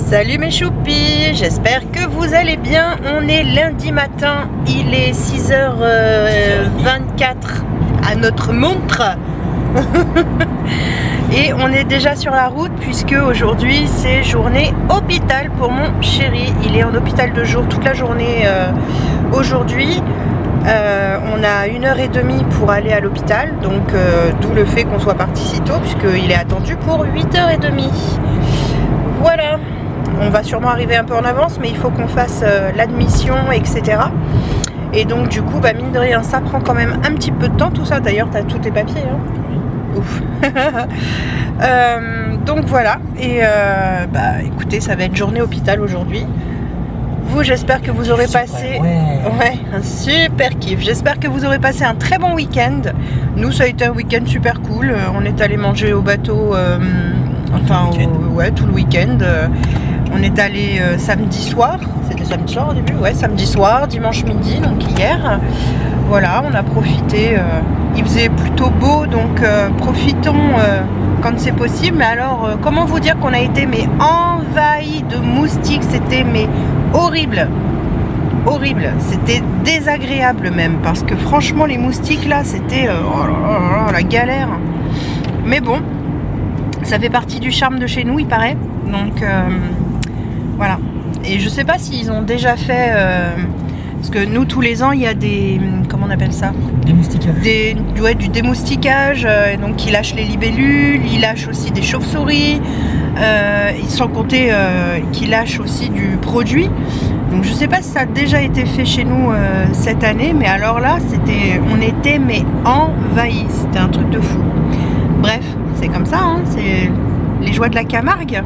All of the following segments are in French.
Salut mes choupis, j'espère que vous allez bien. On est lundi matin, il est 6h24 à notre montre. Et on est déjà sur la route puisque aujourd'hui c'est journée hôpital pour mon chéri. Il est en hôpital de jour toute la journée aujourd'hui. On a 1h30 pour aller à l'hôpital, donc d'où le fait qu'on soit parti si tôt puisqu'il est attendu pour 8h30. Voilà, on va sûrement arriver un peu en avance, mais il faut qu'on fasse l'admission, etc. Et donc du coup, mine de rien, ça prend quand même un petit peu de temps tout ça. D'ailleurs, tu as tous tes papiers, hein. Ouf. Donc voilà, et écoutez, ça va être journée hôpital aujourd'hui. Vous, j'espère que vous aurez passé un super kiff. J'espère que vous aurez passé un très bon week-end. Nous, ça a été un week-end super cool. On est allé manger au bateau, tout le week-end. On est allé samedi soir. C'était samedi soir au début? Ouais, samedi soir, dimanche midi, donc hier. Voilà, on a profité. Il faisait plutôt beau, donc profitons quand c'est possible. Mais alors, comment vous dire qu'on a été envahi de moustiques? C'était horrible. Horrible. C'était désagréable même. Parce que franchement, les moustiques là, c'était la galère. Mais bon, ça fait partie du charme de chez nous, il paraît. Donc, voilà. Et je sais pas s'ils ont déjà fait... parce que nous, tous les ans, il y a des... Comment on appelle ça? Démoustiquage. Du démoustiquage. Donc, ils lâchent les libellules, ils lâchent aussi des chauves-souris. Sans compter qu'ils lâchent aussi du produit. Donc, je sais pas si ça a déjà été fait chez nous cette année. Mais alors là, on était envahis. C'était un truc de fou. Bref, c'est comme ça. Hein, c'est les joies de la Camargue.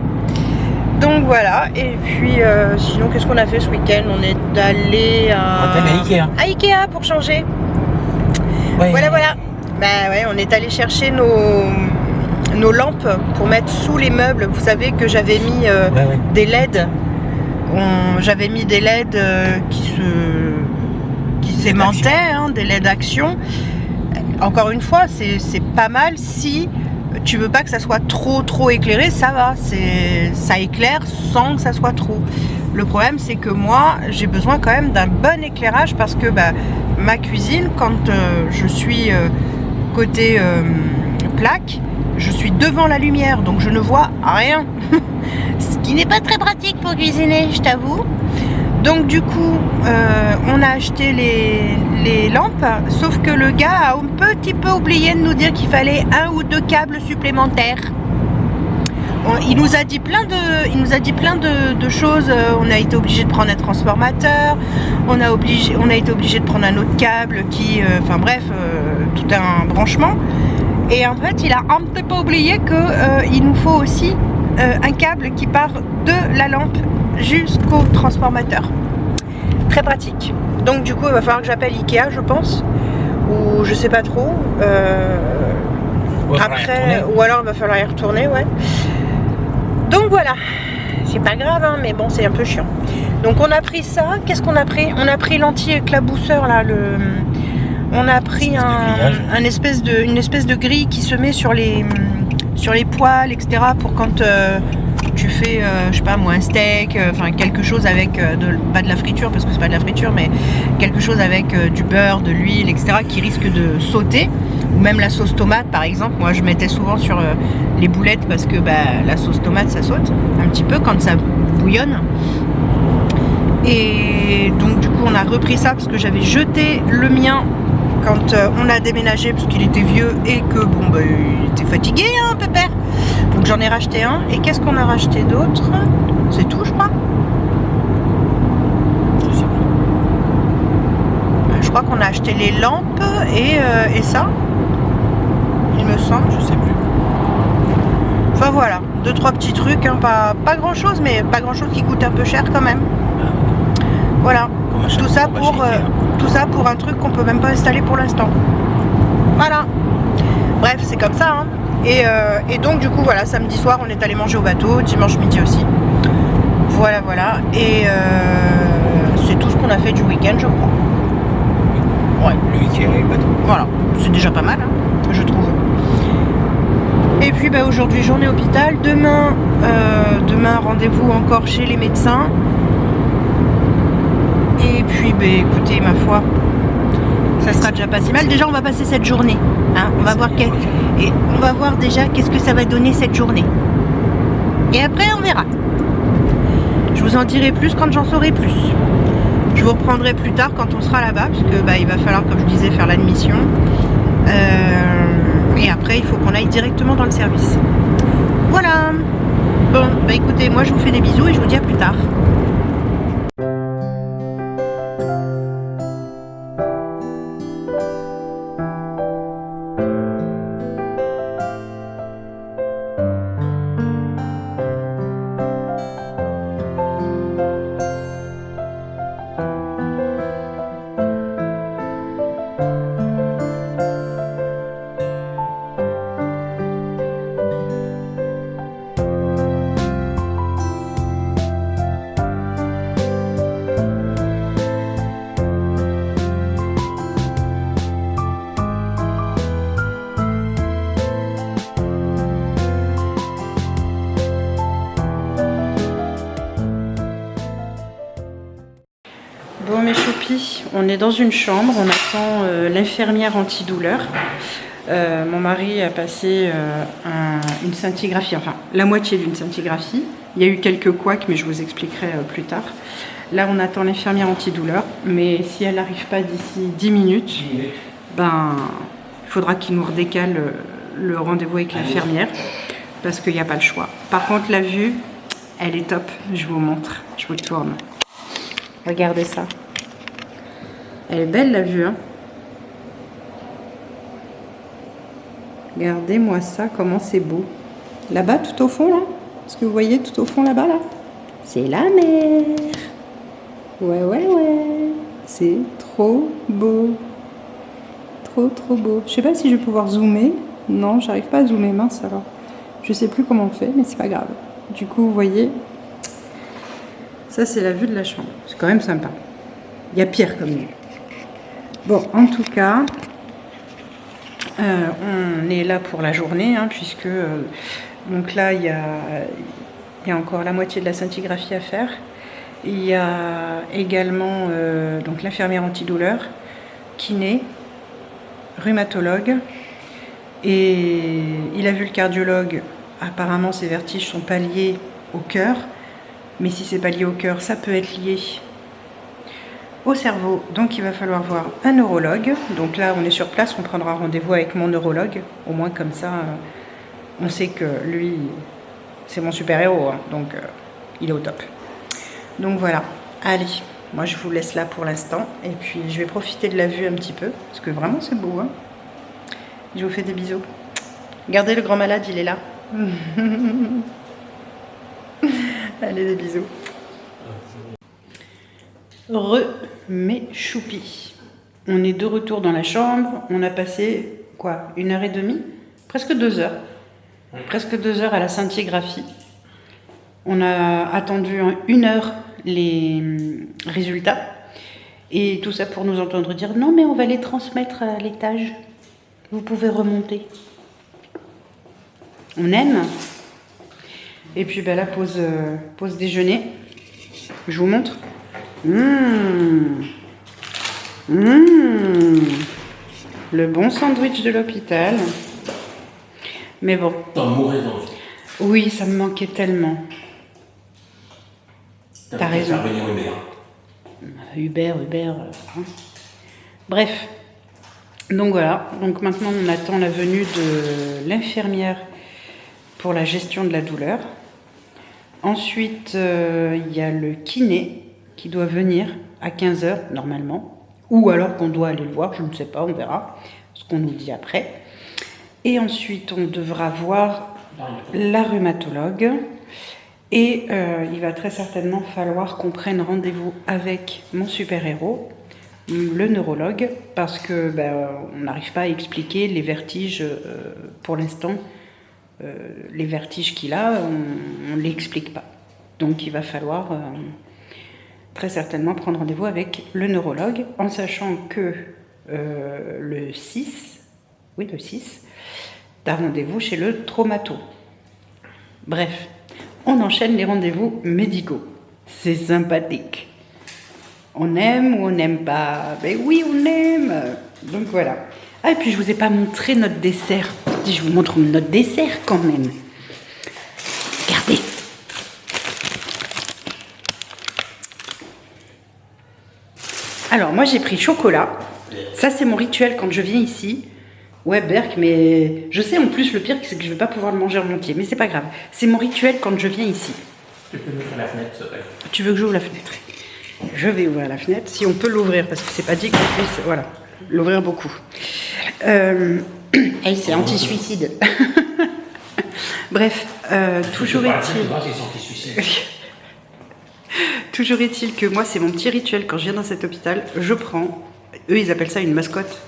Donc voilà, et puis sinon qu'est-ce qu'on a fait ce week-end? On est allé à Ikea pour changer. Ouais. Voilà. On est allé chercher nos lampes pour mettre sous les meubles. Vous savez que j'avais mis des LED. J'avais mis des LED qui s'aimantaient, hein, des LED action. Encore une fois, c'est pas mal si tu veux pas que ça soit trop éclairé, ça va, ça éclaire sans que ça soit trop. Le problème, c'est que moi, j'ai besoin quand même d'un bon éclairage parce que ma cuisine, quand je suis côté plaque, je suis devant la lumière, donc je ne vois rien. Ce qui n'est pas très pratique pour cuisiner, je t'avoue. Donc du coup, on a acheté les lampes, sauf que le gars a un petit peu oublié de nous dire qu'il fallait 1 ou 2 câbles supplémentaires. Il nous a dit plein de choses. On a été obligé de prendre un transformateur, on a été obligé de prendre un autre câble qui, tout un branchement. Et en fait, il a un petit peu oublié qu'il nous faut aussi un câble qui part de la lampe jusqu'au transformateur. Très pratique. Donc du coup il va falloir que j'appelle Ikea, je pense, ou je sais pas trop. Après, ou alors il va falloir y retourner, ouais. Donc voilà, c'est pas grave, hein, mais bon, c'est un peu chiant. Donc on a pris ça. Qu'est-ce qu'on a pris? On a pris l'anti-éclabousseur là, on a pris une espèce de grille qui se met sur les poêles, etc. pour quand tu fais, je sais pas moi, un steak, quelque chose avec pas de la friture parce que c'est pas de la friture, mais quelque chose avec du beurre, de l'huile, etc. qui risque de sauter, ou même la sauce tomate par exemple. Moi je mettais souvent sur les boulettes parce que la sauce tomate ça saute un petit peu quand ça bouillonne. Et donc du coup on a repris ça parce que j'avais jeté le mien quand on a déménagé parce qu'il était vieux et que il était fatigué, hein, pépère. Donc j'en ai racheté un. Et qu'est-ce qu'on a racheté d'autre? C'est tout, je crois. Je crois qu'on a acheté les lampes et ça. Il me semble. Je sais plus. Enfin voilà, 2-3 petits trucs, hein, pas grand chose, mais pas grand chose qui coûte un peu cher quand même. Voilà. Tout ça pour un truc qu'on peut même pas installer pour l'instant. Voilà. Bref, c'est comme ça, hein. Et donc du coup voilà, samedi soir on est allé manger au bateau, dimanche midi aussi. Voilà. Et c'est tout ce qu'on a fait du week-end, je crois. Ouais, le week-end et le bateau. Voilà, c'est déjà pas mal, hein, je trouve. Et puis bah, aujourd'hui journée hôpital, demain rendez-vous encore chez les médecins. Et puis bah, écoutez, ma foi, ça sera déjà pas si mal. Déjà on va passer cette journée, hein. On va voir déjà qu'est-ce que ça va donner cette journée. Et après on verra. Je vous en dirai plus quand j'en saurai plus. Je vous reprendrai plus tard quand on sera là-bas, puisque bah, il va falloir, comme je disais, faire l'admission. Et après, il faut qu'on aille directement dans le service. Voilà. Bon, bah écoutez, moi je vous fais des bisous et je vous dis à plus tard. Bon mes choupis, on est dans une chambre, on attend l'infirmière antidouleur. Mon mari a passé une scintigraphie, enfin la moitié d'une scintigraphie. Il y a eu quelques couacs mais je vous expliquerai plus tard. Là on attend l'infirmière antidouleur, mais si elle n'arrive pas d'ici 10 minutes, ben il faudra qu'il nous redécale le rendez-vous avec l'infirmière parce qu'il n'y a pas le choix. Par contre la vue, elle est top, je vous montre, je vous tourne. Regardez ça. Elle est belle la vue, hein. Regardez-moi ça, comment c'est beau. Là-bas, tout au fond, là. Ce que vous voyez tout au fond, là-bas, là. C'est la mer. Ouais. C'est trop beau. Trop beau. Je sais pas si je vais pouvoir zoomer. Non, j'arrive pas à zoomer, mince alors. Je sais plus comment on fait, mais c'est pas grave. Du coup, vous voyez... Ça, c'est la vue de la chambre. C'est quand même sympa. Il y a pire comme vue. Bon, en tout cas, on est là pour la journée, hein, puisque donc là, il y a encore la moitié de la scintigraphie à faire. Il y a également donc l'infirmière antidouleur, kiné, rhumatologue, et il a vu le cardiologue. Apparemment, ses vertiges sont pas liés au cœur. Mais si c'est pas lié au cœur, ça peut être lié au cerveau. Donc il va falloir voir un neurologue. Donc là, on est sur place, on prendra rendez-vous avec mon neurologue. Au moins comme ça, on sait que lui, c'est mon super-héros. Hein, donc il est au top. Donc voilà. Allez, moi je vous laisse là pour l'instant. Et puis je vais profiter de la vue un petit peu. Parce que vraiment c'est beau. Hein. Je vous fais des bisous. Regardez le grand malade, il est là. Allez, des bisous. Mes choupis. On est de retour dans la chambre. On a passé, quoi, 1h30 ? Presque 2 heures. Presque 2 heures à la scintigraphie. On a attendu 1 heure les résultats. Et tout ça pour nous entendre dire « Non, mais on va les transmettre à l'étage. Vous pouvez remonter. » On aime. Et puis ben, la pause déjeuner. Je vous montre. Le bon sandwich de l'hôpital. Mais bon. T'en mourrais d'envie. Oui, ça me manquait tellement. T'as raison. Uber. Hein. Bref. Donc voilà. Donc maintenant, on attend la venue de l'infirmière pour la gestion de la douleur. Ensuite, il y a le kiné qui doit venir à 15h normalement. Ou alors qu'on doit aller le voir, je ne sais pas, on verra ce qu'on nous dit après. Et ensuite, on devra voir la rhumatologue. Et il va très certainement falloir qu'on prenne rendez-vous avec mon super-héros, le neurologue, parce que on n'arrive pas à expliquer les vertiges pour l'instant. Les vertiges qu'il a, on ne l'explique pas. Donc il va falloir très certainement prendre rendez-vous avec le neurologue, en sachant que le 6, t'as rendez-vous chez le traumato. Bref, on enchaîne les rendez-vous médicaux. C'est sympathique. On aime ou on n'aime pas? Ben oui, on aime. Donc voilà. Ah, et puis je vous ai pas montré notre dessert. Je vous montre notre dessert quand même. Regardez. Alors moi j'ai pris chocolat. Ça c'est mon rituel quand je viens ici. Ouais Berk, mais je sais en plus le pire c'est que je vais pas pouvoir le manger en entier. Mais c'est pas grave. C'est mon rituel quand je viens ici. Tu peux ouvrir la fenêtre, s'il te plaît. Tu veux que j'ouvre la fenêtre? Je vais ouvrir la fenêtre. Si on peut l'ouvrir parce que c'est pas dit qu'on puisse voilà, l'ouvrir beaucoup. Hey, c'est anti-suicide. Bref, toujours est-il... Toujours est-il que moi, c'est mon petit rituel quand je viens dans cet hôpital. Je prends, eux, ils appellent ça une mascotte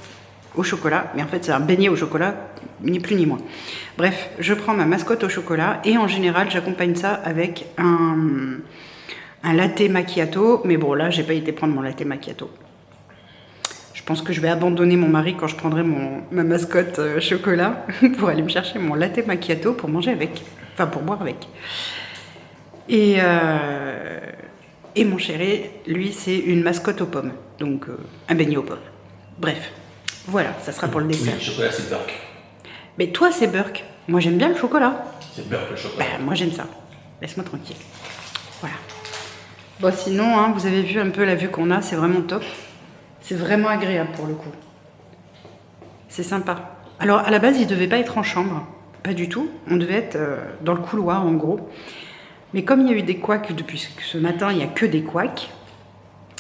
au chocolat. Mais en fait, c'est un beignet au chocolat, ni plus ni moins. Bref, je prends ma mascotte au chocolat et en général, j'accompagne ça avec un latte macchiato. Mais bon, là, j'ai pas été prendre mon latte macchiato. Je pense que je vais abandonner mon mari quand je prendrai ma mascotte chocolat pour aller me chercher mon latte macchiato pour manger avec. Enfin, pour boire avec. Et mon chéri, lui, c'est une mascotte aux pommes. Donc, un beignet aux pommes. Bref, voilà, ça sera pour le dessert. Oui, le chocolat, c'est Burke. Mais toi, c'est Burke. Moi, j'aime bien le chocolat. C'est Burke, le chocolat. Ben, moi, j'aime ça. Laisse-moi tranquille. Voilà. Bon, sinon, hein, vous avez vu un peu la vue qu'on a, c'est vraiment top. C'est vraiment agréable pour le coup. C'est sympa. Alors, à la base, il ne devait pas être en chambre. Pas du tout. On devait être dans le couloir, en gros. Mais comme il y a eu des couacs depuis ce matin, il n'y a que des couacs.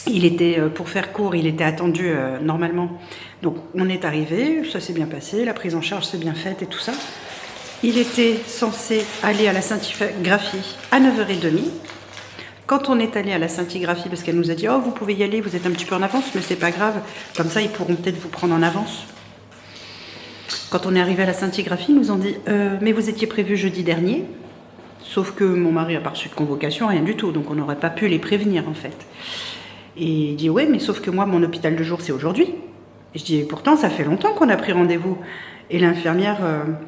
Il était, pour faire court, il était attendu normalement. Donc, on est arrivé, ça s'est bien passé, la prise en charge s'est bien faite et tout ça. Il était censé aller à la scintigraphie à 9h30. Quand on est allé à la scintigraphie, parce qu'elle nous a dit « Oh, vous pouvez y aller, vous êtes un petit peu en avance, mais c'est pas grave. Comme ça, ils pourront peut-être vous prendre en avance. » Quand on est arrivé à la scintigraphie, ils nous ont dit « Mais vous étiez prévu jeudi dernier. » Sauf que mon mari n'a pas reçu de convocation, rien du tout. Donc, on n'aurait pas pu les prévenir, en fait. Et il dit « Ouais, mais sauf que moi, mon hôpital de jour, c'est aujourd'hui. » Et je dis « Pourtant, ça fait longtemps qu'on a pris rendez-vous. » Et l'infirmière,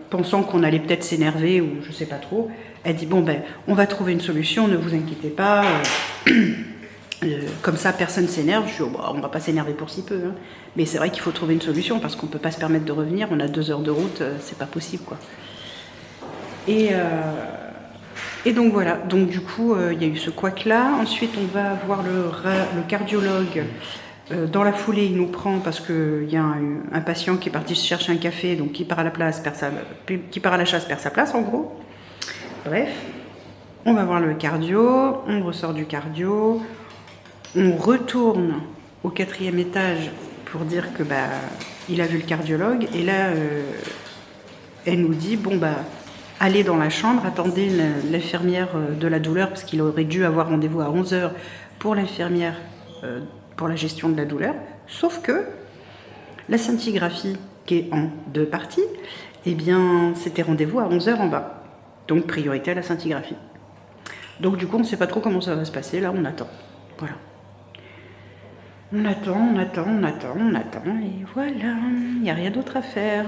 pensant qu'on allait peut-être s'énerver ou je sais pas trop, elle dit « Bon, ben, on va trouver une solution, ne vous inquiétez pas. Comme ça, personne s'énerve. » Je dis oh, « On va pas s'énerver pour si peu. Hein. » Mais c'est vrai qu'il faut trouver une solution parce qu'on peut pas se permettre de revenir. On a 2 heures de route, c'est pas possible, quoi. Et donc voilà, donc du coup, il y a eu ce couac-là. Ensuite, on va voir le cardiologue. Dans la foulée, il nous prend parce qu'il y a un patient qui est parti se chercher un café, donc qui part à la chasse, perd sa place, en gros. Bref, on va voir le cardio, on ressort du cardio, on retourne au 4e étage pour dire que bah il a vu le cardiologue. Et là, elle nous dit, bon bah, allez dans la chambre, attendez l'infirmière de la douleur, parce qu'il aurait dû avoir rendez-vous à 11h pour l'infirmière pour la gestion de la douleur. Sauf que la scintigraphie, qui est en 2 parties, eh bien, c'était rendez-vous à 11h en bas. Donc, priorité à la scintigraphie. Donc, du coup, on ne sait pas trop comment ça va se passer. Là, on attend. Voilà. On attend. Et voilà. Il n'y a rien d'autre à faire.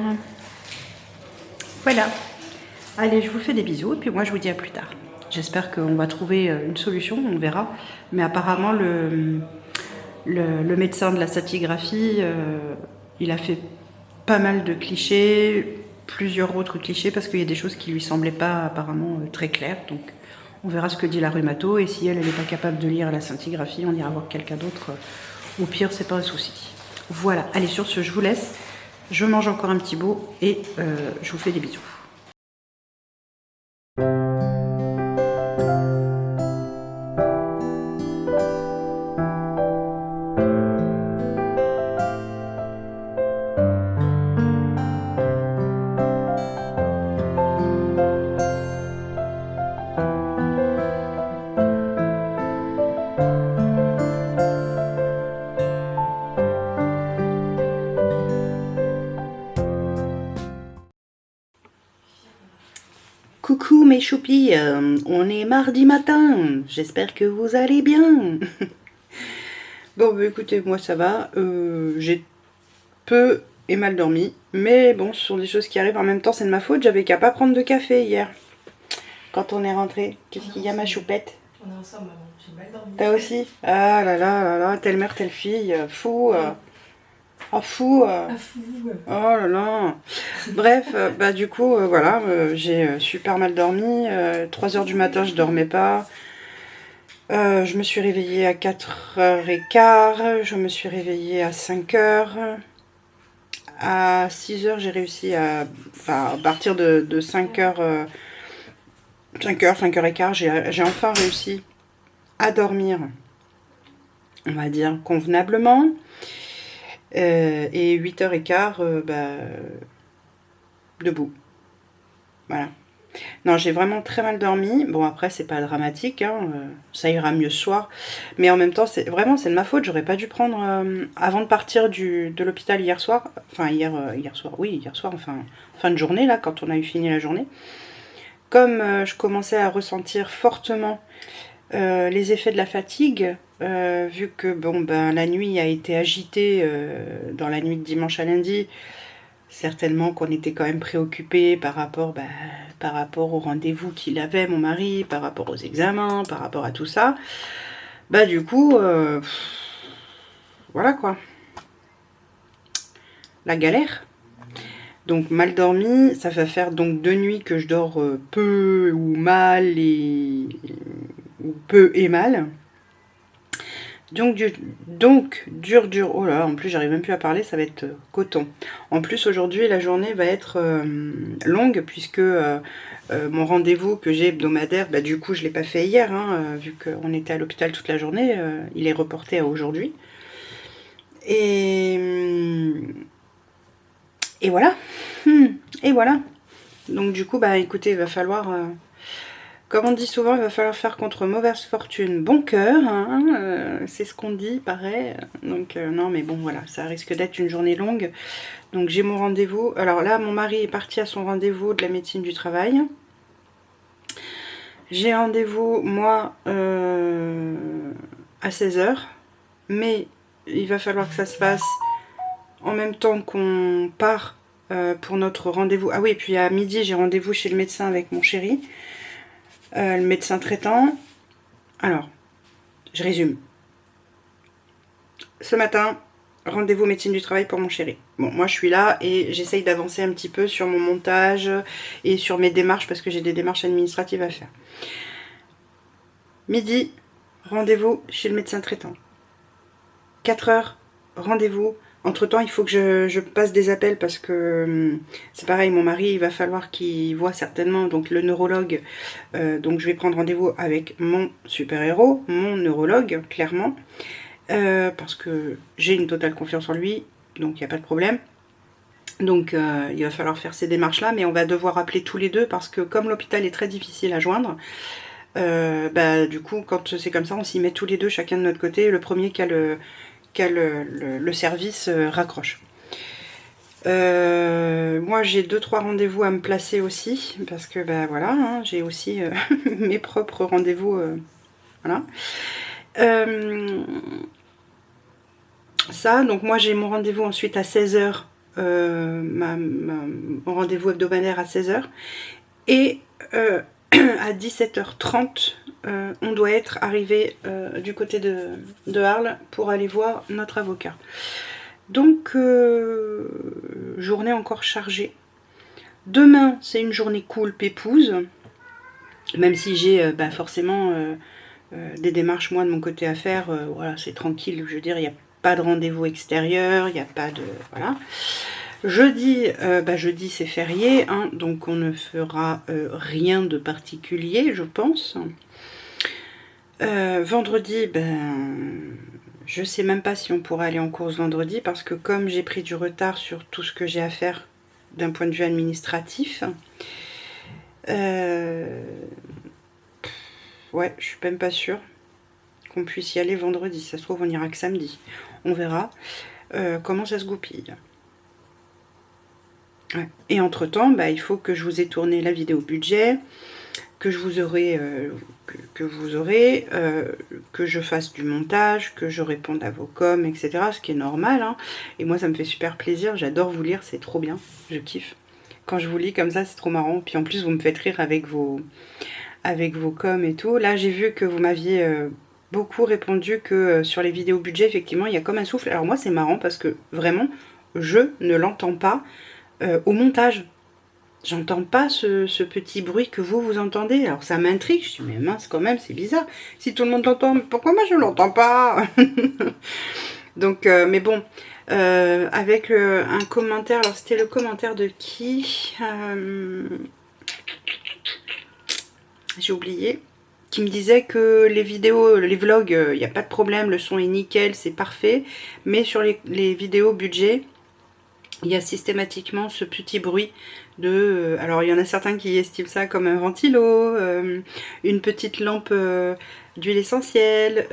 Voilà. Allez, je vous fais des bisous, et puis moi je vous dis à plus tard. J'espère qu'on va trouver une solution, on verra. Mais apparemment, le médecin de la scintigraphie, il a fait pas mal de clichés, plusieurs autres clichés, parce qu'il y a des choses qui lui semblaient pas apparemment très claires. Donc on verra ce que dit la rhumato, et si elle n'est pas capable de lire la scintigraphie, on ira voir quelqu'un d'autre. Au pire, c'est pas un souci. Voilà, allez, sur ce, je vous laisse. Je mange encore un petit bout, et je vous fais des bisous. Coucou mes choupis, on est mardi matin, j'espère que vous allez bien. Bon bah écoutez, moi ça va, j'ai peu et mal dormi, Mais bon, ce sont des choses qui arrivent. En même temps, c'est de ma faute. J'avais qu'à pas prendre de café hier. Quand on est rentré. Qu'est-ce qu'il y a, ma choupette? On est ensemble, maman. J'ai mal dormi. T'as aussi? Ah là là là là, telle mère, telle fille. Fou. Oh fou. Ah, fou. Oh là là. Bref, bah du coup, voilà, j'ai super mal dormi. 3 h du matin, je dormais pas. Je me suis réveillée à 4h15. Je me suis réveillée à 5h. À 6h, j'ai réussi à... Enfin, à partir de 5h... 5h, 5h15, j'ai enfin réussi à dormir, on va dire, convenablement. Et 8h15, debout. Voilà. Non, j'ai vraiment très mal dormi. Bon, après, c'est pas dramatique, hein, ça ira mieux ce soir. Mais en même temps, c'est de ma faute. J'aurais pas dû prendre, avant de partir de l'hôpital hier soir, enfin hier soir, oui, hier soir, enfin, fin de journée, là, quand on a eu fini la journée. Comme je commençais à ressentir fortement les effets de la fatigue, vu que bon, ben, la nuit a été agitée dans la nuit de dimanche à lundi, certainement qu'on était quand même préoccupé par rapport au rendez-vous qu'il avait, mon mari, par rapport aux examens, par rapport à tout ça. Bah du coup, voilà quoi. La galère. Donc mal dormi, ça va faire donc 2 nuits que je dors peu ou mal ou peu et mal. Donc dur, oh là, en plus j'arrive même plus à parler, ça va être coton. En plus aujourd'hui la journée va être longue puisque mon rendez-vous que j'ai hebdomadaire, bah, du coup je l'ai pas fait hier, hein, vu qu'on était à l'hôpital toute la journée, il est reporté à aujourd'hui. Et voilà. Et voilà. Donc du coup, bah écoutez, il va falloir, comme on dit souvent, il va falloir faire contre mauvaise fortune bon cœur. Hein, c'est ce qu'on dit, pareil. Donc non, mais bon, voilà, ça risque d'être une journée longue. Donc j'ai mon rendez-vous. Alors là, mon mari est parti à son rendez-vous de la médecine du travail. J'ai rendez-vous, moi, à 16h. Mais il va falloir que ça se fasse en même temps qu'on part pour notre rendez-vous. Ah oui, et puis à midi, j'ai rendez-vous chez le médecin avec mon chéri, le médecin traitant. Alors, je résume. Ce matin, rendez-vous médecine du travail pour mon chéri. Bon, moi je suis là et j'essaye d'avancer un petit peu sur mon montage et sur mes démarches parce que j'ai des démarches administratives à faire. Midi, rendez-vous chez le médecin traitant. 4h, rendez-vous. Entre temps, il faut que je passe des appels parce que c'est pareil, mon mari, il va falloir qu'il voit certainement donc le neurologue. Donc je vais prendre rendez-vous avec mon super-héros, mon neurologue, clairement. Parce que j'ai une totale confiance en lui, donc il n'y a pas de problème. Donc il va falloir faire ces démarches-là, mais on va devoir appeler tous les deux parce que comme l'hôpital est très difficile à joindre, du coup, quand c'est comme ça, on s'y met tous les deux, chacun de notre côté. Le premier qui a le service raccroche. Moi j'ai 2-3 rendez-vous à me placer aussi parce que voilà, hein, j'ai aussi mes propres rendez-vous, voilà. Ça, donc moi j'ai mon rendez-vous ensuite à 16h, mon rendez-vous hebdomadaire à 16h, et à 17h30 on doit être arrivé du côté de Arles pour aller voir notre avocat. Donc journée encore chargée. Demain c'est une journée cool pépouze, même si j'ai forcément des démarches moi de mon côté à faire. Voilà, c'est tranquille, je veux dire, il n'y a pas de rendez-vous extérieur, il n'y a pas de... Voilà. Jeudi, jeudi c'est férié, hein, donc on ne fera rien de particulier, je pense. Vendredi, je sais même pas si on pourra aller en course vendredi parce que comme j'ai pris du retard sur tout ce que j'ai à faire d'un point de vue administratif, ouais, je suis même pas sûre qu'on puisse y aller vendredi. Ça se trouve, on ira que samedi. On verra comment ça se goupille. Ouais. Et entre-temps, il faut que je vous ai tourné la vidéo budget. que vous aurez, que je fasse du montage, que je réponde à vos coms, etc. Ce qui est normal, hein. Et moi, ça me fait super plaisir. J'adore vous lire, c'est trop bien. Je kiffe. Quand je vous lis comme ça, c'est trop marrant. Puis en plus, vous me faites rire avec vos coms et tout. Là, j'ai vu que vous m'aviez beaucoup répondu que sur les vidéos budget, effectivement, il y a comme un souffle. Alors moi, c'est marrant parce que vraiment, je ne l'entends pas au montage. J'entends pas ce petit bruit que vous entendez. Alors ça m'intrigue. Je me dis, mais mince, quand même, c'est bizarre. Si tout le monde l'entend, pourquoi moi je l'entends pas? Donc, mais bon, avec un commentaire. Alors, c'était le commentaire de qui? J'ai oublié. Qui me disait que les vidéos, les vlogs, il n'y a pas de problème. Le son est nickel, c'est parfait. Mais sur les vidéos budget, il y a systématiquement ce petit bruit de... alors il y en a certains qui estiment ça comme un ventilo, une petite lampe d'huile essentielle,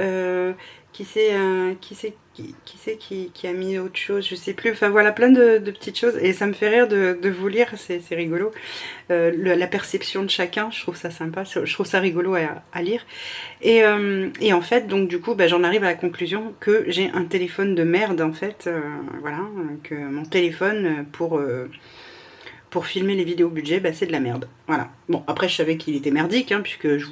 qui a mis autre chose, je sais plus, enfin voilà, plein de petites choses, et ça me fait rire de vous lire, c'est rigolo, la perception de chacun, je trouve ça sympa, je trouve ça rigolo à lire, et en fait, donc du coup, bah, j'en arrive à la conclusion que j'ai un téléphone de merde, en fait, voilà, que mon téléphone pour filmer les vidéos budget, bah, c'est de la merde. Voilà. Bon, après, je savais qu'il était merdique, hein, puisque je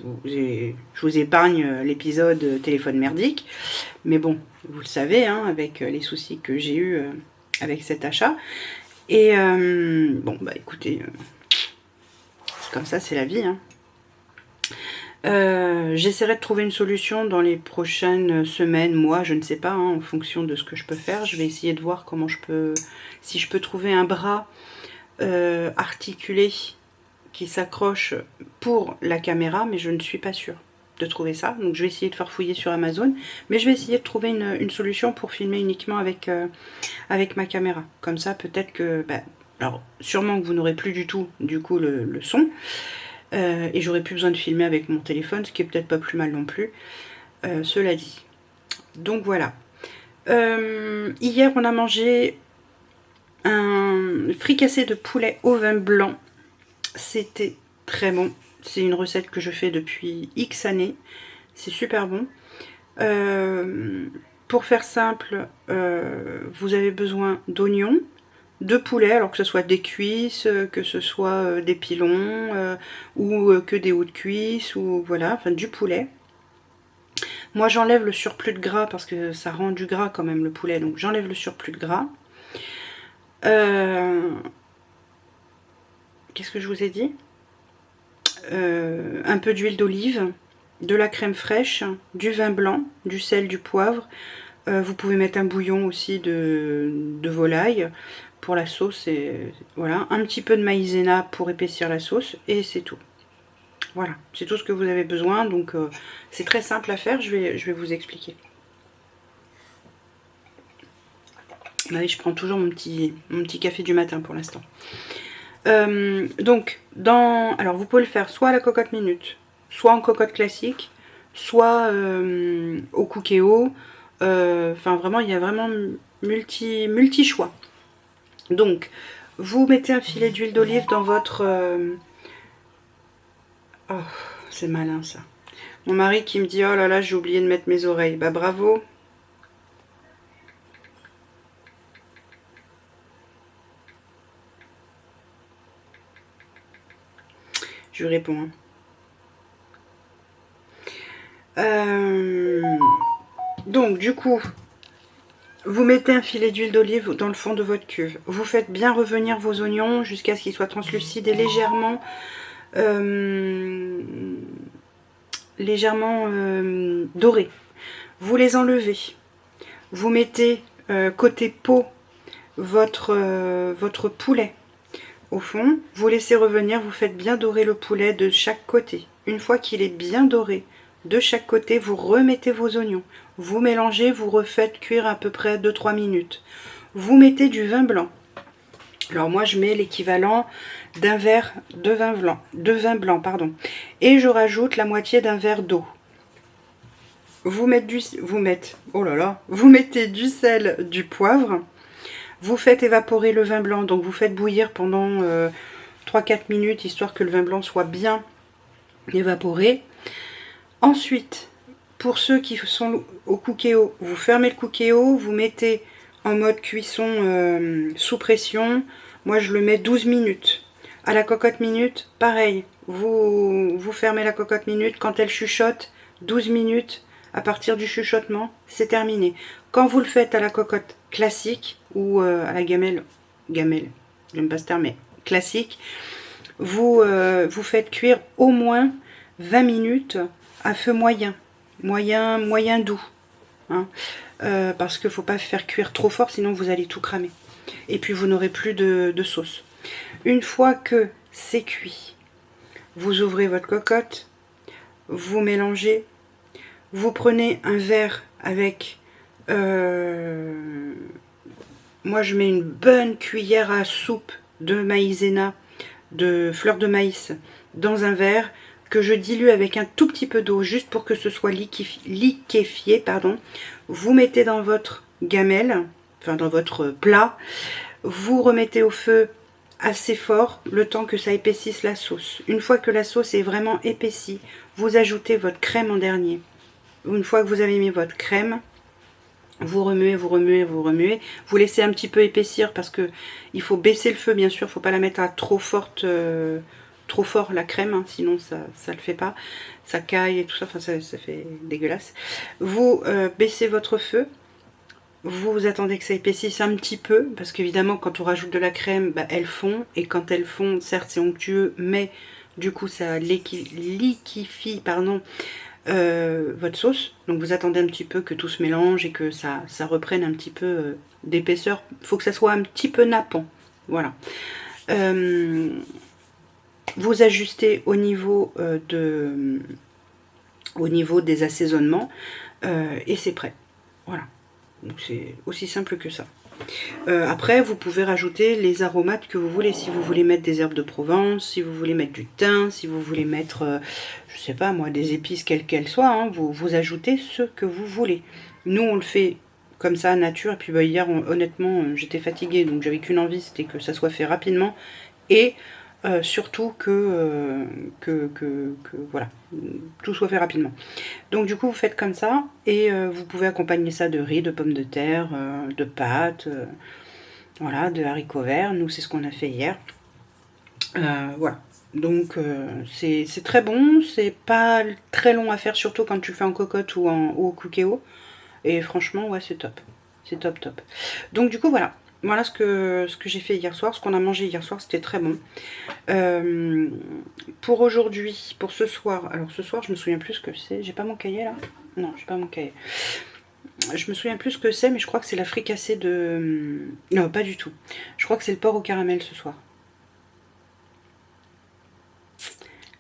vous épargne l'épisode téléphone merdique. Mais bon, vous le savez, hein, avec les soucis que j'ai eu avec cet achat. Et bon, bah écoutez, c'est comme ça, c'est la vie. Hein. J'essaierai de trouver une solution dans les prochaines semaines, mois, je ne sais pas, hein, en fonction de ce que je peux faire. Je vais essayer de voir comment si je peux trouver un bras articulé qui s'accroche pour la caméra, mais je ne suis pas sûre de trouver ça. Donc je vais essayer de faire fouiller sur Amazon, mais je vais essayer de trouver une solution pour filmer uniquement avec ma caméra. Comme ça, peut-être que... Bah, alors, sûrement que vous n'aurez plus du tout, du coup, le son. Et j'aurai plus besoin de filmer avec mon téléphone, ce qui est peut-être pas plus mal non plus. Cela dit. Donc voilà. Hier, on a mangé un fricassé de poulet au vin blanc. C'était très bon. C'est une recette que je fais depuis X années. C'est super bon. Pour faire simple, vous avez besoin d'oignons, de poulet, alors que ce soit des cuisses, que ce soit des pilons, ou que des hauts de cuisse, ou voilà, enfin du poulet. Moi j'enlève le surplus de gras parce que ça rend du gras quand même le poulet, donc j'enlève le surplus de gras. Qu'est-ce que je vous ai dit? Un peu d'huile d'olive, de la crème fraîche, du vin blanc, du sel, du poivre. Vous pouvez mettre un bouillon aussi de volaille pour la sauce. Et voilà, un petit peu de maïzena pour épaissir la sauce et c'est tout. Voilà, c'est tout ce que vous avez besoin. Donc c'est très simple à faire, je vais vous expliquer. Allez, je prends toujours mon petit café du matin pour l'instant. Donc, alors vous pouvez le faire soit à la cocotte minute, soit en cocotte classique, soit au cookéo. Enfin, vraiment, il y a vraiment multi choix. Donc, vous mettez un filet d'huile d'olive dans votre... Oh, c'est malin ça. Mon mari qui me dit, oh là là, j'ai oublié de mettre mes oreilles. Bah bravo. Je lui réponds. Donc du coup, vous mettez un filet d'huile d'olive dans le fond de votre cuve. Vous faites bien revenir vos oignons jusqu'à ce qu'ils soient translucides et légèrement dorés. Vous les enlevez. Vous mettez côté peau votre poulet. Au fond, vous laissez revenir, vous faites bien dorer le poulet de chaque côté. Une fois qu'il est bien doré de chaque côté, vous remettez vos oignons. Vous mélangez, vous refaites cuire à peu près 2-3 minutes. Vous mettez du vin blanc. Alors moi je mets l'équivalent d'un verre de vin blanc, pardon. Et je rajoute la moitié d'un verre d'eau. Vous mettez du sel, du poivre. Vous faites évaporer le vin blanc, donc vous faites bouillir pendant 3-4 minutes, histoire que le vin blanc soit bien évaporer. Ensuite, pour ceux qui sont au cookéo, vous fermez le cookéo, vous mettez en mode cuisson sous pression. Moi, je le mets 12 minutes. À la cocotte minute, pareil. Vous fermez la cocotte minute. Quand elle chuchote, 12 minutes. À partir du chuchotement, c'est terminé. Quand vous le faites à la cocotte classique ou à la gamelle, j'aime pas ce terme, mais classique, vous faites cuire au moins 20 minutes à feu moyen, moyen doux. Hein, parce qu'il ne faut pas faire cuire trop fort, sinon vous allez tout cramer. Et puis vous n'aurez plus de sauce. Une fois que c'est cuit, vous ouvrez votre cocotte, vous mélangez, vous prenez un verre avec... moi je mets une bonne cuillère à soupe de maïzena, de fleurs de maïs, dans un verre que je dilue avec un tout petit peu d'eau, juste pour que ce soit liquéfié, pardon. Vous mettez dans votre gamelle, enfin dans votre plat, vous remettez au feu assez fort, le temps que ça épaississe la sauce. Une fois que la sauce est vraiment épaissie, vous ajoutez votre crème en dernier. Une fois que vous avez mis votre crème, vous remuez, vous remuez, vous remuez. Vous laissez un petit peu épaissir parce que il faut baisser le feu, bien sûr. Il ne faut pas la mettre à trop forte, trop fort la crème, hein, sinon ça le fait pas. Ça caille et tout ça, enfin ça fait dégueulasse. Vous baissez votre feu. Vous attendez que ça épaississe un petit peu, parce qu'évidemment quand on rajoute de la crème, bah, elle fond, et quand elle fond, certes c'est onctueux, mais du coup ça liquéfie, pardon, votre sauce. Donc vous attendez un petit peu que tout se mélange et que ça reprenne un petit peu d'épaisseur. Il faut que ça soit un petit peu nappant, voilà. Vous ajustez au niveau des assaisonnements et c'est prêt, voilà. Donc c'est aussi simple que ça. Après, vous pouvez rajouter les aromates que vous voulez. Si vous voulez mettre des herbes de Provence, si vous voulez mettre du thym, si vous voulez mettre, je sais pas moi, des épices quelles qu'elles soient, hein, vous ajoutez ce que vous voulez. Nous, on le fait comme ça, nature. Et puis bah, hier, honnêtement, j'étais fatiguée, donc j'avais qu'une envie, c'était que ça soit fait rapidement. Et surtout que voilà, tout soit fait rapidement. Donc du coup vous faites comme ça et vous pouvez accompagner ça de riz, de pommes de terre, de pâtes, voilà, de haricots verts. Nous c'est ce qu'on a fait hier. Voilà, donc c'est très bon, c'est pas très long à faire, surtout quand tu le fais en cocotte ou au cookéo. Et franchement ouais, c'est top, c'est top top. Donc du coup voilà. Voilà ce que j'ai fait hier soir, ce qu'on a mangé hier soir, c'était très bon. Pour aujourd'hui, pour ce soir, alors ce soir je me souviens plus ce que c'est, j'ai pas mon cahier là? Non, j'ai pas mon cahier. Je me souviens plus ce que c'est, mais je crois que c'est la fricassée de... Non, pas du tout. Je crois que c'est le porc au caramel ce soir.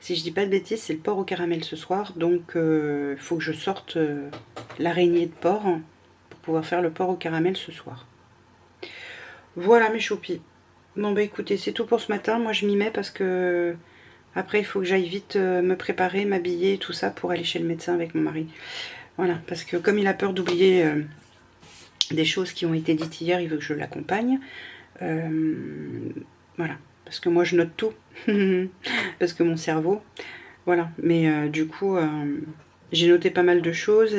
Si je dis pas de bêtises, c'est le porc au caramel ce soir, donc il faut que je sorte l'araignée de porc pour pouvoir faire le porc au caramel ce soir. Voilà mes choupis. Bon bah écoutez, c'est tout pour ce matin. Moi je m'y mets parce que après il faut que j'aille vite me préparer, m'habiller, tout ça pour aller chez le médecin avec mon mari. Voilà, parce que comme il a peur d'oublier des choses qui ont été dites hier, il veut que je l'accompagne. Voilà, parce que moi je note tout. Parce que mon cerveau, voilà. Mais du coup, j'ai noté pas mal de choses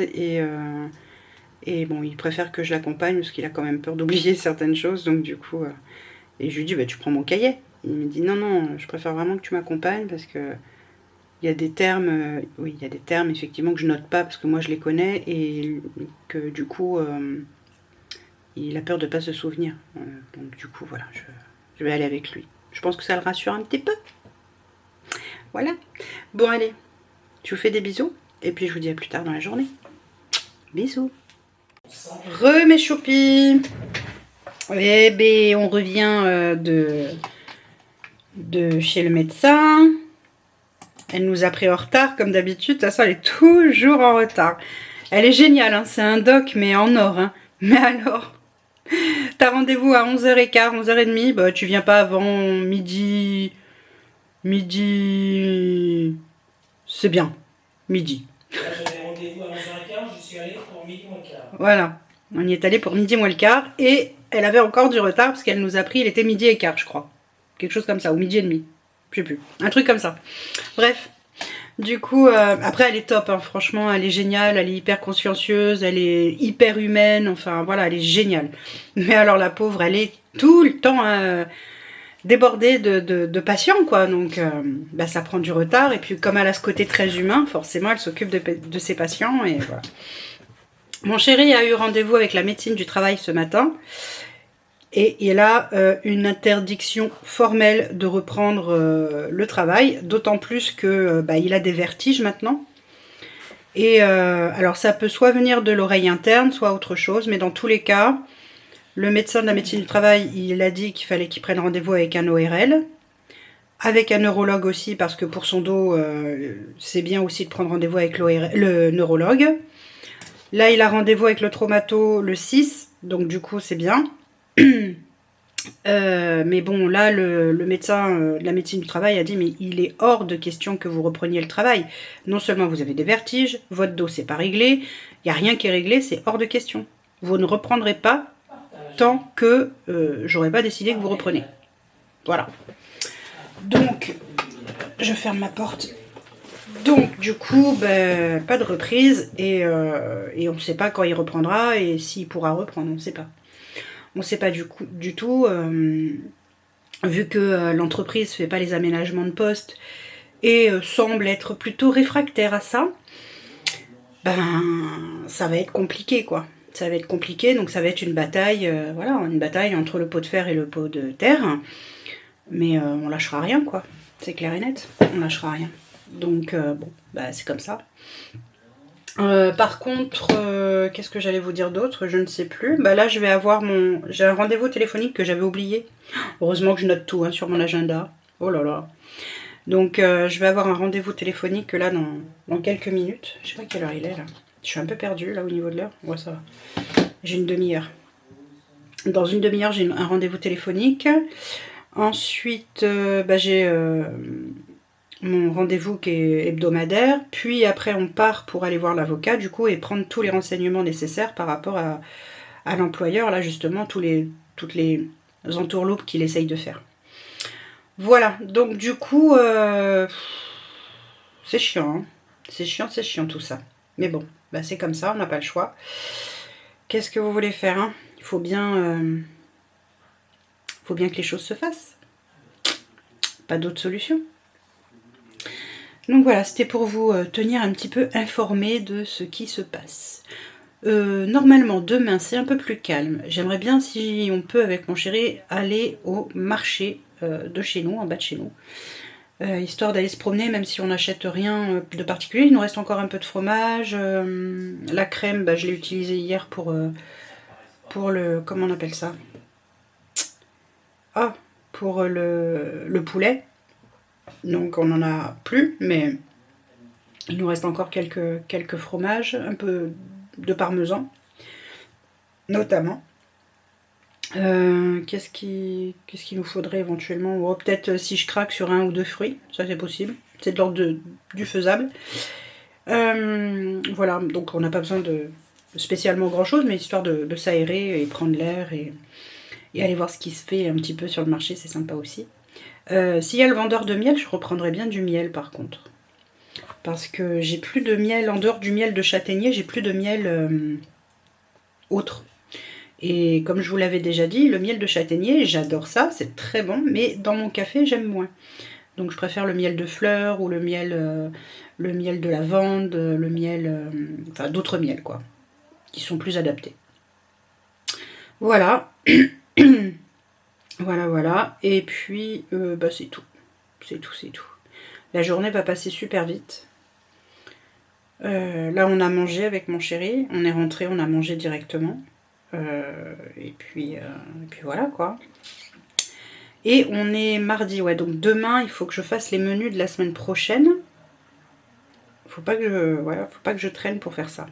et bon, il préfère que je l'accompagne parce qu'il a quand même peur d'oublier certaines choses. Donc du coup, et je lui dis, bah, tu prends mon cahier. Il me dit, non, non, je préfère vraiment que tu m'accompagnes parce que il y a des termes, oui, il y a des termes effectivement que je note pas parce que moi je les connais et que du coup, il a peur de pas se souvenir. Donc du coup, voilà, je vais aller avec lui. Je pense que ça le rassure un petit peu. Voilà. Bon, allez, je vous fais des bisous et puis je vous dis à plus tard dans la journée. Bisous. Mes choupis. Eh ben, on revient de chez le médecin. Elle nous a pris en retard comme d'habitude. De toute façon, elle est toujours en retard. Elle est géniale, hein, c'est un doc mais en or. Hein. Mais alors, t'as rendez-vous à 11h15, 11h30. Bah, tu viens pas avant midi. Midi. C'est bien. Midi. Là, j'avais rendez-vous à 11h15, je suis allée pour midi moins le quart. Voilà, on y est allé pour midi moins le quart et elle avait encore du retard parce qu'elle nous a pris, il était midi et quart je crois. Quelque chose comme ça, ou midi et demi, je sais plus, un truc comme ça. Bref, Du coup, après elle est top, hein, franchement, elle est géniale, elle est hyper consciencieuse, elle est hyper humaine, enfin voilà, elle est géniale. Mais alors la pauvre, elle est tout le temps débordée de patients, quoi. Donc bah, ça prend du retard, et puis comme elle a ce côté très humain, forcément elle s'occupe de ses patients, et voilà. Mon chéri a eu rendez-vous avec la médecine du travail ce matin. Et il a une interdiction formelle de reprendre le travail, d'autant plus que bah, il a des vertiges maintenant. Et alors ça peut soit venir de l'oreille interne, soit autre chose, mais dans tous les cas, le médecin de la médecine du travail, il a dit qu'il fallait qu'il prenne rendez-vous avec un ORL, avec un neurologue aussi, parce que pour son dos, c'est bien aussi de prendre rendez-vous avec le neurologue. Là, il a rendez-vous avec le traumato le 6, donc du coup, c'est bien. Mais bon, là, le médecin de la médecine du travail a dit, mais il est hors de question que vous repreniez le travail. Non seulement vous avez des vertiges, votre dos c'est pas réglé, il n'y a rien qui est réglé, c'est hors de question. Vous ne reprendrez pas tant que j'aurais pas décidé que vous reprenez. Voilà. Donc, je ferme ma porte. Donc, du coup, ben, pas de reprise, et on ne sait pas quand il reprendra, et s'il pourra reprendre, on ne sait pas. On ne sait pas du tout, vu que l'entreprise ne fait pas les aménagements de poste et semble être plutôt réfractaire à ça, ben ça va être compliqué, quoi. Ça va être compliqué, donc ça va être une bataille, voilà, une bataille entre le pot de fer et le pot de terre. Mais on lâchera rien, quoi. C'est clair et net, on lâchera rien. Donc bon, bah c'est comme ça. Par contre, qu'est-ce que j'allais vous dire d'autre? Je ne sais plus. Bah là, je vais avoir j'ai un rendez-vous téléphonique que j'avais oublié. Heureusement que je note tout hein, sur mon agenda. Oh là là. Donc, je vais avoir un rendez-vous téléphonique là dans quelques minutes. Je sais pas quelle heure il est là. Je suis un peu perdue là au niveau de l'heure. Ouais, ça va. J'ai une demi-heure. Dans une demi-heure, j'ai un rendez-vous téléphonique. Ensuite, bah, j'ai mon rendez-vous qui est hebdomadaire, puis après on part pour aller voir l'avocat du coup et prendre tous les renseignements nécessaires par rapport à l'employeur, là justement toutes les entourloupes qu'il essaye de faire. Voilà, donc du coup c'est chiant, hein. C'est chiant tout ça. Mais bon, bah c'est comme ça, on n'a pas le choix. Qu'est-ce que vous voulez faire, hein? Il faut bien que les choses se fassent. Pas d'autre solution. Donc voilà, c'était pour vous tenir un petit peu informé de ce qui se passe. Normalement, demain, c'est un peu plus calme. J'aimerais bien, si on peut, avec mon chéri, aller au marché de chez nous, en bas de chez nous. Histoire d'aller se promener, même si on n'achète rien de particulier. Il nous reste encore un peu de fromage. La crème, bah, je l'ai utilisée hier pour le... Comment on appelle ça? Ah, pour le poulet. Donc on n'en a plus, mais il nous reste encore quelques fromages, un peu de parmesan, notamment. Qu'est-ce qu'il nous faudrait éventuellement? Ou peut-être si je craque sur 1 ou 2 fruits, ça c'est possible. C'est de l'ordre du faisable. Voilà, donc on n'a pas besoin de spécialement grand-chose, mais histoire de s'aérer et prendre l'air et aller voir ce qui se fait un petit peu sur le marché, c'est sympa aussi. S'il y a le vendeur de miel, je reprendrai bien du miel par contre. Parce que j'ai plus de miel, en dehors du miel de châtaignier, j'ai plus de miel autre. Et comme je vous l'avais déjà dit, le miel de châtaignier, j'adore ça, c'est très bon, mais dans mon café, j'aime moins. Donc je préfère le miel de fleurs ou le miel de lavande, le miel... enfin d'autres miels quoi, qui sont plus adaptés. Voilà. Voilà. Et puis, bah c'est tout. C'est tout. La journée va passer super vite. Là, on a mangé avec mon chéri. On est rentré, on a mangé directement. Et puis voilà, quoi. Et on est mardi, ouais. Donc demain, il faut que je fasse les menus de la semaine prochaine. Faut pas que je traîne pour faire ça.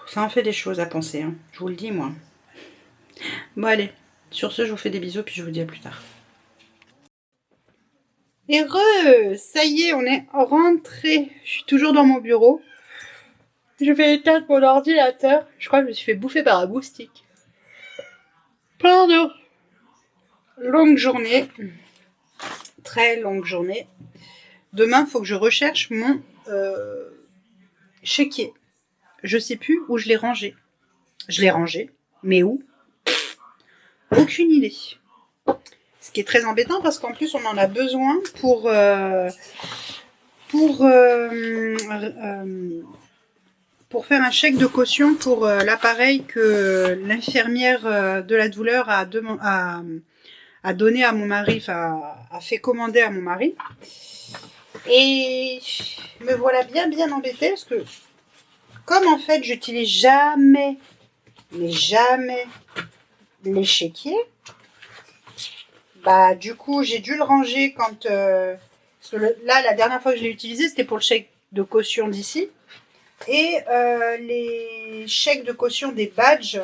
Ça en fait des choses à penser, hein. Je vous le dis, moi. Bon allez, sur ce je vous fais des bisous puis je vous dis à plus tard. Heureux, ça y est, on est rentré. Je suis toujours dans mon bureau. Je vais éteindre mon ordinateur. Je crois que je me suis fait bouffer par un moustique. Pardon. Longue journée. Très longue journée. Demain, il faut que je recherche mon chéquier. Je sais plus où je l'ai rangé. Je l'ai rangé, mais où? Aucune idée. Ce qui est très embêtant parce qu'en plus, on en a besoin pour faire un chèque de caution pour l'appareil que l'infirmière de la douleur a donné à mon mari, enfin a fait commander à mon mari. Et me voilà bien embêtée parce que comme en fait j'utilise jamais l'échiquier, bah du coup j'ai dû le ranger quand parce que là la dernière fois que je l'ai utilisé c'était pour le chèque de caution d'ici et les chèques de caution des badges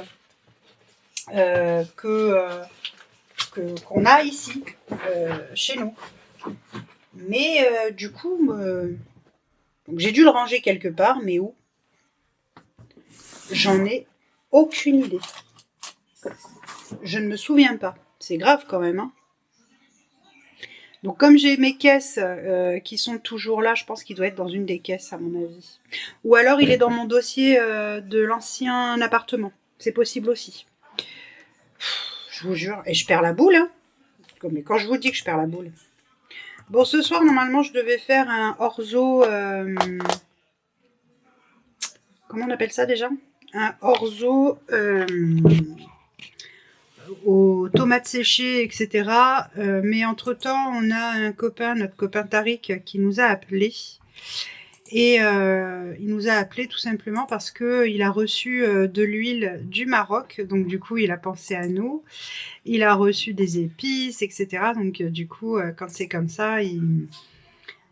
qu'on a ici chez nous. Mais du coup j'ai dû le ranger quelque part, mais où? J'en ai aucune idée. Je ne me souviens pas. C'est grave quand même. Hein. Donc comme j'ai mes caisses qui sont toujours là, je pense qu'il doit être dans une des caisses à mon avis. Ou alors il est dans mon dossier de l'ancien appartement. C'est possible aussi. Je vous jure. Et je perds la boule. Hein. Mais quand je vous dis que je perds la boule. Bon, ce soir, normalement, je devais faire un orzo... comment on appelle ça déjà? Un orzo aux tomates séchées, etc. Mais entre-temps, on a un copain, notre copain Tariq, qui nous a appelés. Et il nous a appelés tout simplement parce qu'il a reçu de l'huile du Maroc. Donc du coup, il a pensé à nous. Il a reçu des épices, etc. Donc du coup, quand c'est comme ça, il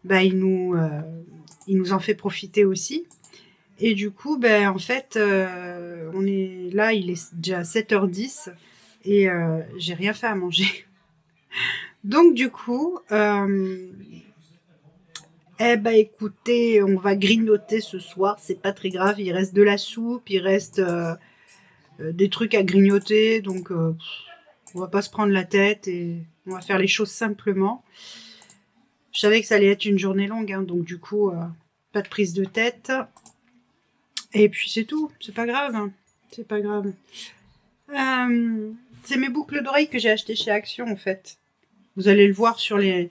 nous en fait profiter aussi. Et du coup, en fait, on est là, il est déjà 7h10 et j'ai rien fait à manger. Donc du coup, écoutez, on va grignoter ce soir, c'est pas très grave, il reste de la soupe, il reste des trucs à grignoter, donc on va pas se prendre la tête et on va faire les choses simplement. Je savais que ça allait être une journée longue, hein, donc du coup, pas de prise de tête. Et puis c'est tout, c'est pas grave, hein. C'est pas grave. C'est mes boucles d'oreilles que j'ai achetées chez Action en fait. Vous allez le voir sur les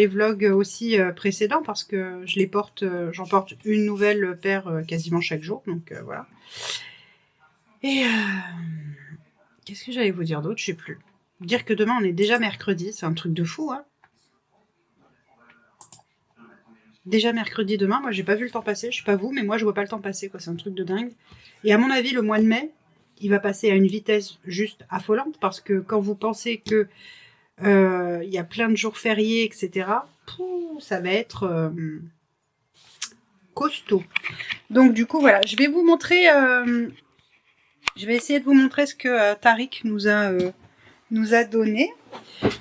vlogs aussi précédents parce que je les porte, j'en porte une nouvelle paire quasiment chaque jour, donc voilà. Et qu'est-ce que j'allais vous dire d'autre? Je sais plus. Dire que demain on est déjà mercredi, c'est un truc de fou, hein. Déjà mercredi demain, moi j'ai pas vu le temps passer, je sais pas vous, mais moi je vois pas le temps passer, quoi, c'est un truc de dingue. Et à mon avis, le mois de mai, il va passer à une vitesse juste affolante, parce que quand vous pensez que y a plein de jours fériés, etc., ça va être costaud. Donc du coup, voilà, je vais vous montrer, je vais essayer de vous montrer ce que Tariq nous a donné.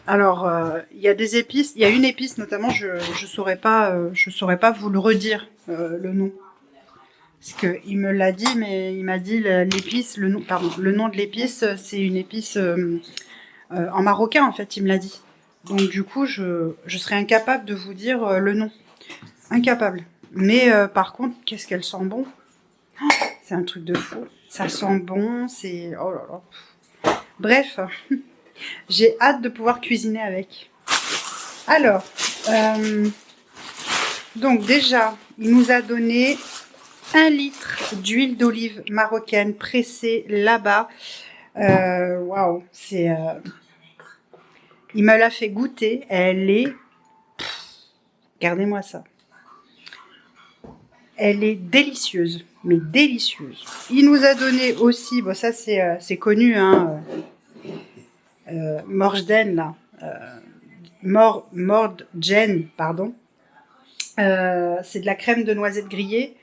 Alors, il y a des épices, il y a une épice notamment, je saurais pas vous le redire le nom, parce que il me l'a dit, mais il m'a dit l'épice, le nom de l'épice, c'est une épice en marocain en fait, il me l'a dit. Donc du coup, je serais incapable de vous dire le nom, incapable. Mais par contre, qu'est-ce qu'elle sent bon, oh, c'est un truc de fou. Ça sent bon, c'est oh là là. Bref. J'ai hâte de pouvoir cuisiner avec. Alors, donc déjà, il nous a donné 1 litre d'huile d'olive marocaine pressée là-bas. Waouh, c'est... il me l'a fait goûter. Elle est... Regardez-moi ça. Elle est délicieuse, mais délicieuse. Il nous a donné aussi... Bon, ça c'est connu, hein... Mordgen là, Mordgen, pardon. C'est de la crème de noisette grillée.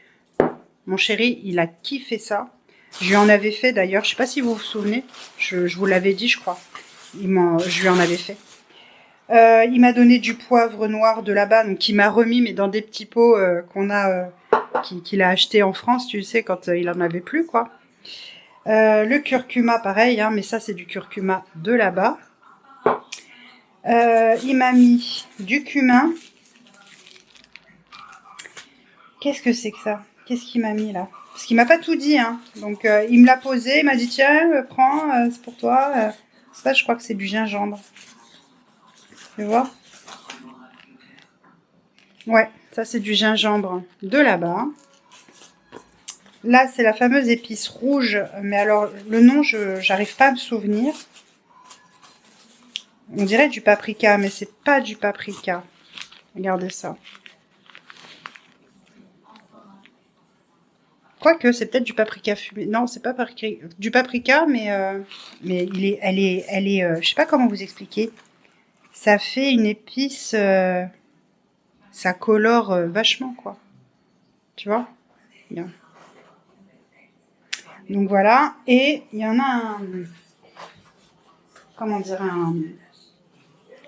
Mon chéri, il a kiffé ça. Je lui en avais fait d'ailleurs, je sais pas si vous vous souvenez, je vous l'avais dit, je crois. Je lui en avais fait. Il m'a donné du poivre noir de là-bas, donc il m'a remis, mais dans des petits pots qu'on a, qu'il a acheté en France, tu sais, quand il en avait plus, quoi. Le curcuma, pareil, hein, mais ça, c'est du curcuma de là-bas. Il m'a mis du cumin, Qu'est-ce que c'est que ça? Qu'est-ce qu'il m'a mis là? Parce qu'il m'a pas tout dit, hein. Donc il me l'a posé, il m'a dit tiens, prends, c'est pour toi. Ça, je crois que c'est du gingembre. Tu vois? Ouais, ça c'est du gingembre de là-bas. Là, c'est la fameuse épice rouge, mais alors le nom, j'arrive pas à me souvenir. On dirait du paprika, mais c'est pas du paprika. Regardez ça. Quoique, c'est peut-être du paprika fumé. Non, c'est pas du paprika, mais elle est, je sais pas comment vous expliquer. Ça fait une épice, ça colore vachement, quoi. Tu vois? Bien. Donc voilà, et il y en a un, comment dire,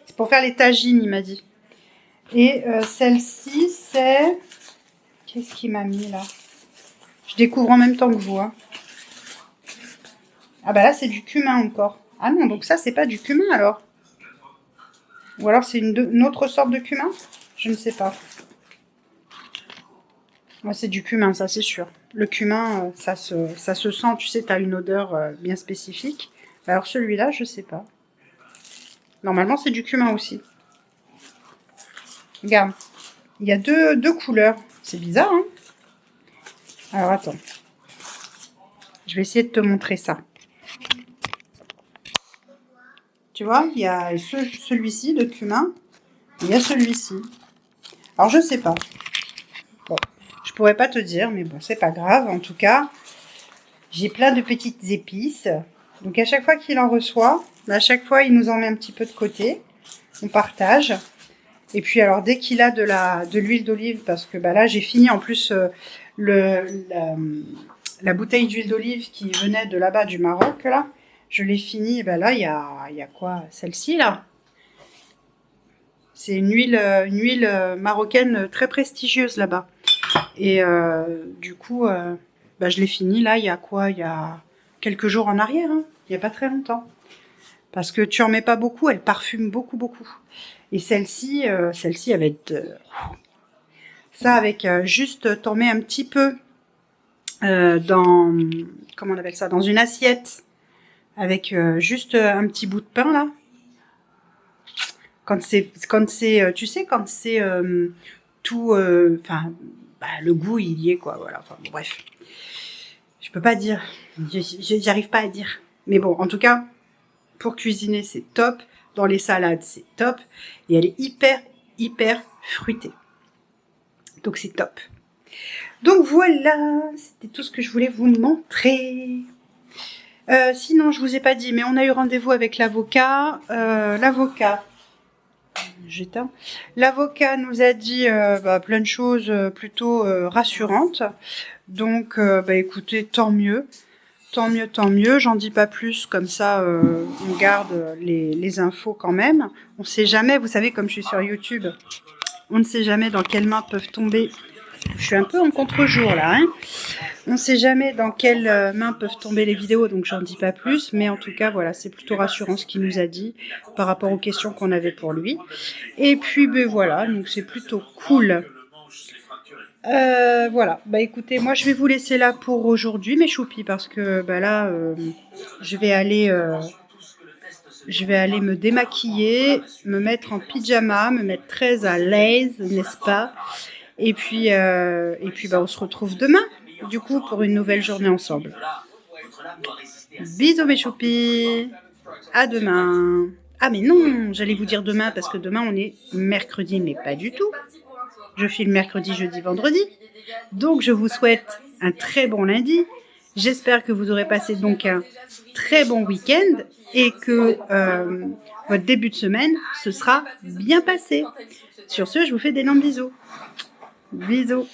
c'est pour faire les tagines, il m'a dit. Et celle-ci, c'est, qu'est-ce qu'il m'a mis là? Je découvre en même temps que vous. Hein. Ah bah là, c'est du cumin encore. Ah non, donc ça, c'est pas du cumin alors. Ou alors c'est une autre sorte de cumin? Je ne sais pas. Ouais, c'est du cumin, ça c'est sûr. Le cumin, ça se sent, tu sais, tu as une odeur bien spécifique. Alors celui-là, je sais pas. Normalement, c'est du cumin aussi. Regarde, il y a deux couleurs. C'est bizarre, hein? Alors attends. Je vais essayer de te montrer ça. Tu vois, il y a celui-ci de cumin. Il y a celui-ci. Alors je sais pas. Bon, je pourrais pas te dire, mais bon, c'est pas grave. En tout cas, j'ai plein de petites épices. Donc à chaque fois qu'il en reçoit, à chaque fois il nous en met un petit peu de côté. On partage. Et puis alors dès qu'il a de l'huile d'olive, parce que bah là j'ai fini en plus la bouteille d'huile d'olive qui venait de là-bas du Maroc, là, je l'ai fini. Ben là il y a quoi? Celle-ci là. C'est une huile marocaine très prestigieuse là-bas. Et du coup, bah, je l'ai fini là, il y a quoi? Il y a quelques jours en arrière, hein. Il n'y a pas très longtemps. Parce que tu en mets pas beaucoup, elle parfume beaucoup, beaucoup. Et celle-ci, elle va être... ça, avec juste, t'en mets un petit peu dans... Comment on appelle ça? Dans une assiette. Avec juste un petit bout de pain, là. Quand c'est tu sais, quand c'est tout... Enfin, bah, le goût, il y est, quoi. Voilà, enfin, bon, bref. Je peux pas dire. J'arrive pas à dire. Mais bon, en tout cas, pour cuisiner, c'est top. Dans les salades, c'est top. Et elle est hyper, hyper fruitée. Donc, c'est top. Donc, voilà. C'était tout ce que je voulais vous montrer. Sinon, je vous ai pas dit, mais on a eu rendez-vous avec l'avocat. L'avocat nous a dit plein de choses plutôt rassurantes. Donc, écoutez, tant mieux. Tant mieux, j'en dis pas plus, comme ça on garde les infos quand même. On sait jamais, vous savez, comme je suis sur YouTube, on ne sait jamais dans quelles mains peuvent tomber. Je suis un peu en contre-jour là, hein. On ne sait jamais dans quelles mains peuvent tomber les vidéos, donc j'en dis pas plus. Mais en tout cas, voilà, c'est plutôt rassurant ce qu'il nous a dit par rapport aux questions qu'on avait pour lui. Et puis, voilà, donc c'est plutôt cool. Voilà, écoutez, moi je vais vous laisser là pour aujourd'hui mes choupis, parce que là je vais aller me démaquiller, me mettre en pyjama, me mettre très à l'aise, n'est-ce pas? Et puis on se retrouve demain du coup pour une nouvelle journée ensemble. Bisous mes choupis, à demain. Ah mais non, j'allais vous dire demain parce que demain on est mercredi, mais pas du tout. Je filme mercredi, jeudi, vendredi. Donc, je vous souhaite un très bon lundi. J'espère que vous aurez passé donc un très bon week-end et que votre début de semaine se sera bien passé. Sur ce, je vous fais d'énormes bisous. Bisous.